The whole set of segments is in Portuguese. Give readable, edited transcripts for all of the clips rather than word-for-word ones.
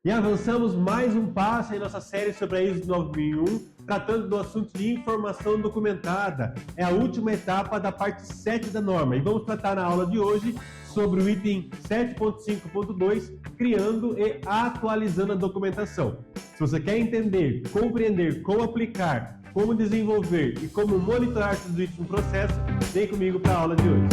E avançamos mais um passo em nossa série sobre a ISO 9001, tratando do assunto de informação documentada. É a última etapa da parte 7 da norma. E vamos tratar na aula de hoje sobre o item 7.5.2, criando e atualizando a documentação. Se você quer entender, compreender como aplicar, como desenvolver e como monitorar tudo isso no processo, vem comigo para a aula de hoje.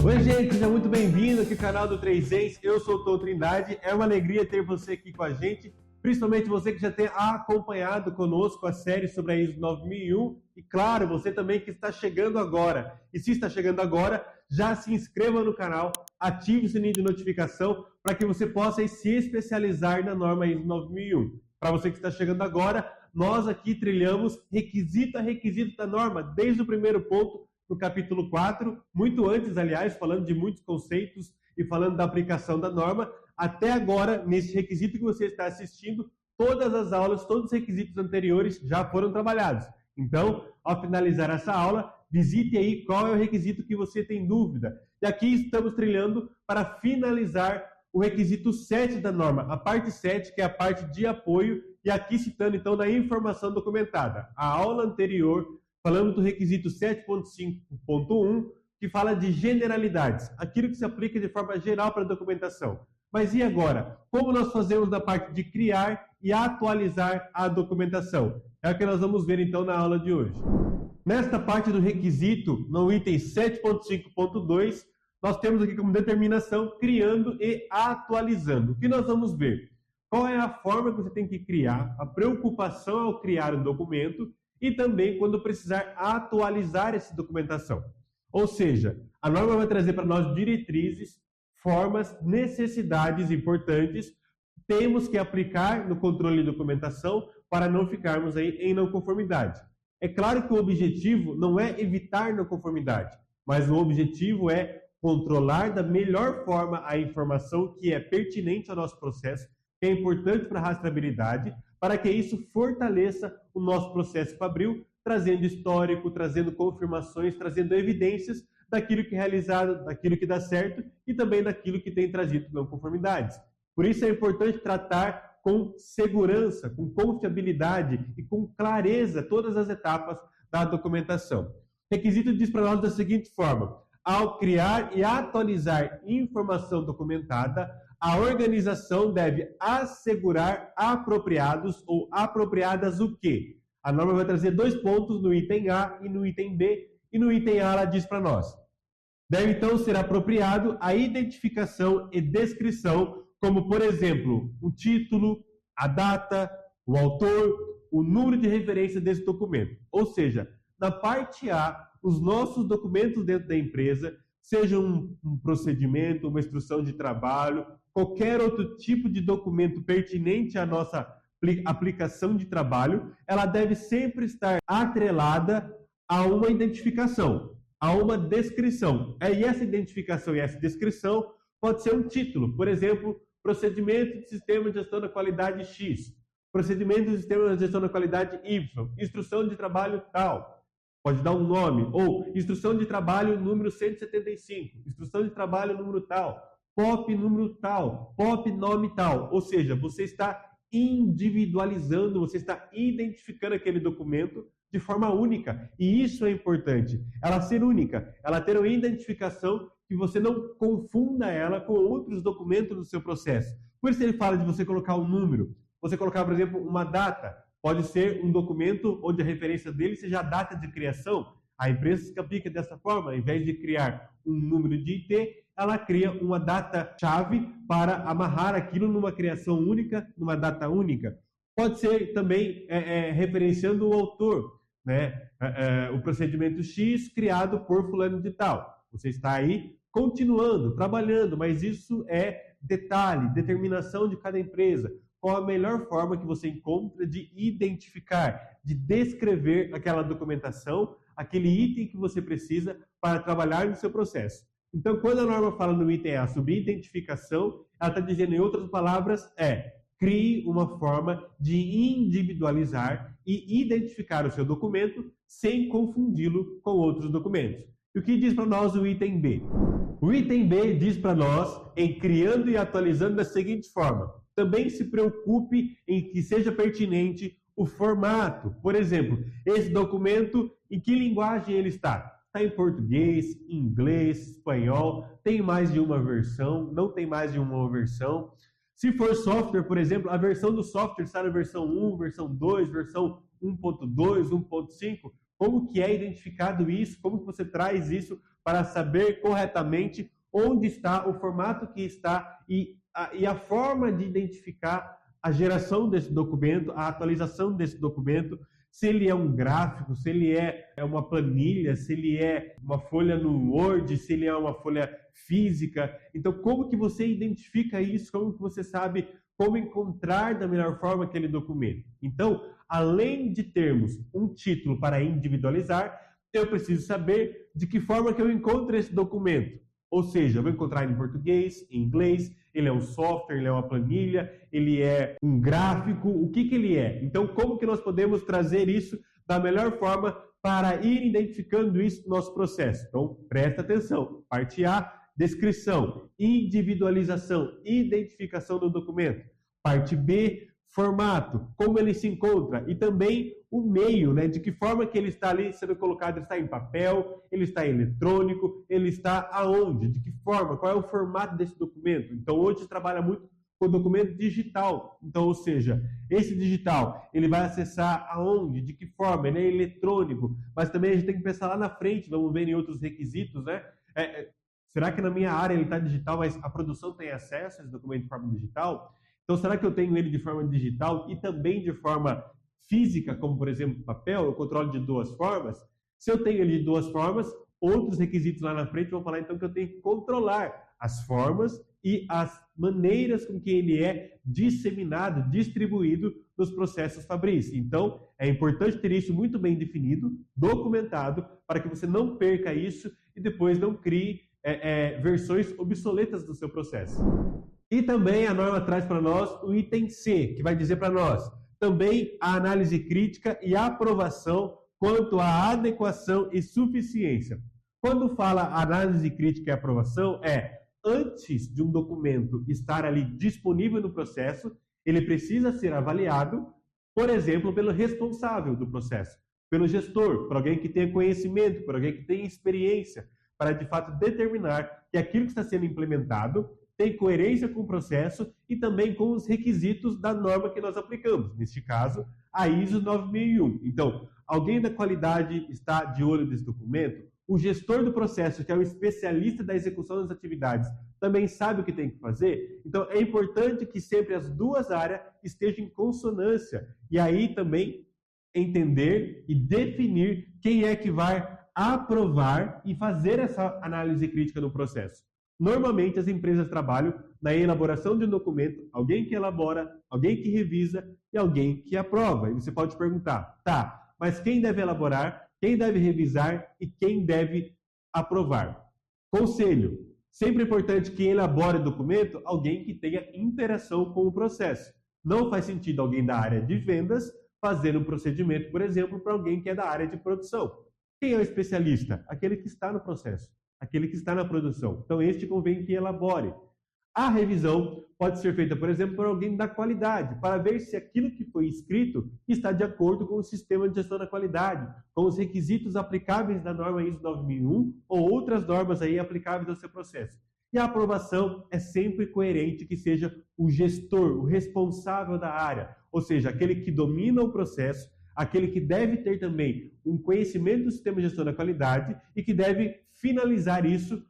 Oi gente, seja muito bem-vindo aqui ao canal do 3Ens, eu sou o Tom Trindade, é uma alegria ter você aqui com a gente, principalmente você que já tem acompanhado conosco a série sobre a ISO 9001 e claro, você também que está chegando agora. E se está chegando agora, já se inscreva no canal, ative o sininho de notificação para que você possa se especializar na norma ISO 9001. Para você que está chegando agora, nós aqui trilhamos requisito a requisito da norma, desde o primeiro ponto, no capítulo 4, muito antes, aliás, falando de muitos conceitos e falando da aplicação da norma, até agora, nesse requisito que você está assistindo, todas as aulas, todos os requisitos anteriores já foram trabalhados. Então, ao finalizar essa aula, visite aí qual é o requisito que você tem dúvida. E aqui estamos trilhando para finalizar o requisito 7 da norma, a parte 7, que é a parte de apoio, e aqui citando então da informação documentada. A aula anterior falamos do requisito 7.5.1, que fala de generalidades, aquilo que se aplica de forma geral para a documentação. Mas e agora? Como nós fazemos na parte de criar e atualizar a documentação? É o que nós vamos ver então na aula de hoje. Nesta parte do requisito, no item 7.5.2, nós temos aqui como determinação criando e atualizando. O que nós vamos ver? Qual é a forma que você tem que criar, a preocupação ao criar um documento, e também quando precisar atualizar essa documentação. Ou seja, a norma vai trazer para nós diretrizes, formas, necessidades importantes, temos que aplicar no controle de documentação para não ficarmos aí em não conformidade. É claro que o objetivo não é evitar não conformidade, mas o objetivo é controlar da melhor forma a informação que é pertinente ao nosso processo, que é importante para a rastreabilidade, para que isso fortaleça o nosso processo fabril, trazendo histórico, trazendo confirmações, trazendo evidências daquilo que é realizado, daquilo que dá certo e também daquilo que tem trazido não conformidades. Por isso é importante tratar com segurança, com confiabilidade e com clareza todas as etapas da documentação. O requisito diz para nós da seguinte forma: ao criar e atualizar informação documentada, a organização deve assegurar apropriados ou apropriadas o quê? A norma vai trazer 2 pontos no item A e no item B, e no item A ela diz para nós: deve então ser apropriado a identificação e descrição, como por exemplo, o título, a data, o autor, o número de referência desse documento. Ou seja, na parte A, os nossos documentos dentro da empresa, seja um procedimento, uma instrução de trabalho, qualquer outro tipo de documento pertinente à nossa aplicação de trabalho, ela deve sempre estar atrelada a uma identificação, a uma descrição. E essa identificação e essa descrição pode ser um título, por exemplo, procedimento de sistema de gestão da qualidade X, procedimento de sistema de gestão da qualidade Y, instrução de trabalho tal. Pode dar um nome, ou instrução de trabalho número 175, instrução de trabalho número tal, POP número tal, POP nome tal. Ou seja, você está individualizando, você está identificando aquele documento de forma única. E isso é importante, ela ser única, ela ter uma identificação que você não confunda ela com outros documentos do seu processo. Por isso ele fala de você colocar um número, você colocar, por exemplo, uma data. Pode ser um documento onde a referência dele seja a data de criação. A empresa que aplica dessa forma, ao invés de criar um número de IT, ela cria uma data-chave para amarrar aquilo numa criação única, numa data única. Pode ser também referenciando o autor, né? O procedimento X criado por fulano de tal. Você está aí continuando, trabalhando, mas isso é detalhe, determinação de cada empresa. Qual a melhor forma que você encontra de identificar, de descrever aquela documentação, aquele item que você precisa para trabalhar no seu processo. Então, quando a norma fala no item A sobre identificação, ela está dizendo, em outras palavras, crie uma forma de individualizar e identificar o seu documento sem confundi-lo com outros documentos. E o que diz para nós o item B? O item B diz para nós em criando e atualizando da seguinte forma: também se preocupe em que seja pertinente o formato. Por exemplo, esse documento, em que linguagem ele está? Está em português, inglês, espanhol, tem mais de uma versão, não tem mais de uma versão. Se for software, por exemplo, a versão do software está na versão 1, versão 2, versão 1.2, 1.5. Como que é identificado isso? Como que você traz isso para saber corretamente onde está, o formato que está e a forma de identificar a geração desse documento, a atualização desse documento, se ele é um gráfico, se ele é uma planilha, se ele é uma folha no Word, se ele é uma folha física. Então, como que você identifica isso? Como que você sabe como encontrar da melhor forma aquele documento? Então, além de termos um título para individualizar, eu preciso saber de que forma que eu encontro esse documento. Ou seja, eu vou encontrar em português, em inglês, ele é um software, ele é uma planilha, ele é um gráfico, o que ele é? Então, como que nós podemos trazer isso da melhor forma para ir identificando isso no nosso processo? Então, presta atenção. Parte A, descrição, individualização, identificação do documento. Parte B, formato, como ele se encontra e também o meio, né? De que forma que ele está ali sendo colocado, ele está em papel, ele está em eletrônico, ele está aonde, de que forma, qual é o formato desse documento. Então hoje se trabalha muito com documento digital, então, ou seja, esse digital, ele vai acessar aonde, de que forma, ele é eletrônico, mas também a gente tem que pensar lá na frente, vamos ver em outros requisitos, né? Será que na minha área ele está digital, mas a produção tem acesso a esse documento de forma digital? Então, será que eu tenho ele de forma digital e também de forma física, como, por exemplo, papel? Eu controlo de duas formas? Se eu tenho ele de duas formas, outros requisitos lá na frente vão falar, então, que eu tenho que controlar as formas e as maneiras com que ele é disseminado, distribuído nos processos fabris. Então, é importante ter isso muito bem definido, documentado, para que você não perca isso e depois não crie versões obsoletas do seu processo. E também a norma traz para nós o item C, que vai dizer para nós também a análise crítica e a aprovação quanto à adequação e suficiência. Quando fala análise crítica e aprovação, antes de um documento estar ali disponível no processo, ele precisa ser avaliado, por exemplo, pelo responsável do processo, pelo gestor, por alguém que tenha conhecimento, por alguém que tenha experiência, para de fato determinar que aquilo que está sendo implementado tem coerência com o processo e também com os requisitos da norma que nós aplicamos, neste caso, a ISO 9001. Então, alguém da qualidade está de olho nesse documento, o gestor do processo, que é o especialista da execução das atividades, também sabe o que tem que fazer. Então, é importante que sempre as duas áreas estejam em consonância. E aí também entender e definir quem é que vai aprovar e fazer essa análise crítica no processo. Normalmente, as empresas trabalham na elaboração de um documento, alguém que elabora, alguém que revisa e alguém que aprova. E você pode perguntar, tá, mas quem deve elaborar, quem deve revisar e quem deve aprovar? Conselho, sempre é importante que elabore o documento alguém que tenha interação com o processo. Não faz sentido alguém da área de vendas fazer um procedimento, por exemplo, para alguém que é da área de produção. Quem é o especialista? Aquele que está no processo, aquele que está na produção. Então, este convém que elabore. A revisão pode ser feita, por exemplo, por alguém da qualidade, para ver se aquilo que foi escrito está de acordo com o sistema de gestão da qualidade, com os requisitos aplicáveis da norma ISO 9001 ou outras normas aí aplicáveis ao seu processo. E a aprovação é sempre coerente que seja o gestor, o responsável da área, ou seja, aquele que domina o processo, aquele que deve ter também um conhecimento do sistema de gestão da qualidade e que deve finalizar isso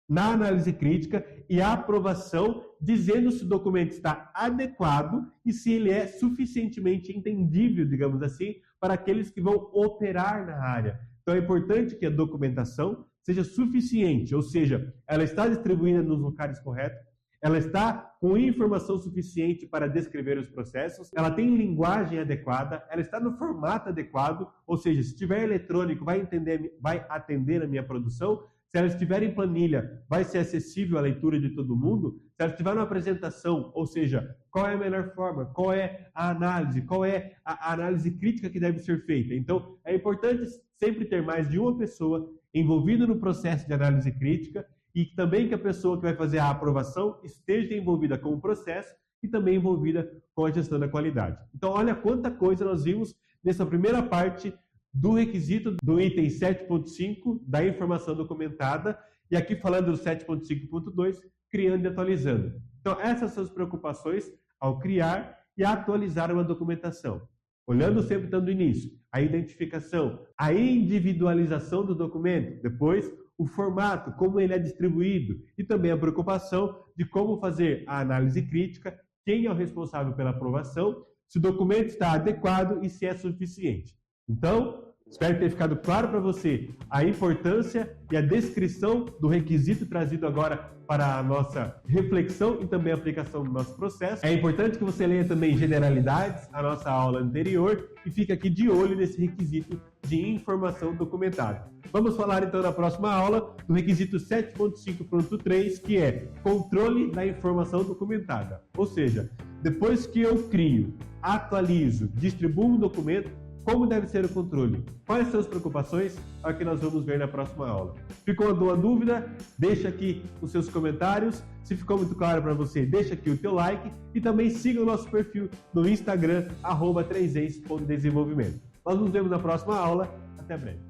na análise crítica e a aprovação, dizendo se o documento está adequado e se ele é suficientemente entendível, digamos assim, para aqueles que vão operar na área. Então é importante que a documentação seja suficiente, ou seja, ela está distribuída nos locais corretos, ela está com informação suficiente para descrever os processos, ela tem linguagem adequada, ela está no formato adequado, ou seja, se estiver eletrônico, vai atender a minha produção. Se ela estiver em planilha, vai ser acessível à leitura de todo mundo. Se ela estiver numa apresentação, ou seja, qual é a melhor forma, qual é a análise, qual é a análise crítica que deve ser feita. Então, é importante sempre ter mais de uma pessoa envolvido no processo de análise crítica e também que a pessoa que vai fazer a aprovação esteja envolvida com o processo e também envolvida com a gestão da qualidade. Então, olha quanta coisa nós vimos nessa primeira parte do requisito do item 7.5 da informação documentada e aqui falando do 7.5.2, criando e atualizando. Então, essas são as preocupações ao criar e atualizar uma documentação. Olhando sempre tanto no início, a identificação, a individualização do documento, depois o formato, como ele é distribuído e também a preocupação de como fazer a análise crítica, quem é o responsável pela aprovação, se o documento está adequado e se é suficiente. Então, espero ter ficado claro para você a importância e a descrição do requisito trazido agora para a nossa reflexão e também aplicação do nosso processo. É importante que você leia também generalidades, a nossa aula anterior, e fique aqui de olho nesse requisito de informação documentada. Vamos falar então na próxima aula do requisito 7.5.3, que é controle da informação documentada. Ou seja, depois que eu crio, atualizo, distribuo um documento, como deve ser o controle? Quais são as preocupações? É o que nós vamos ver na próxima aula. Ficou alguma dúvida? Deixa aqui os seus comentários. Se ficou muito claro para você, deixa aqui o teu like e também siga o nosso perfil no Instagram, @3ens.desenvolvimento. Nós nos vemos na próxima aula. Até breve.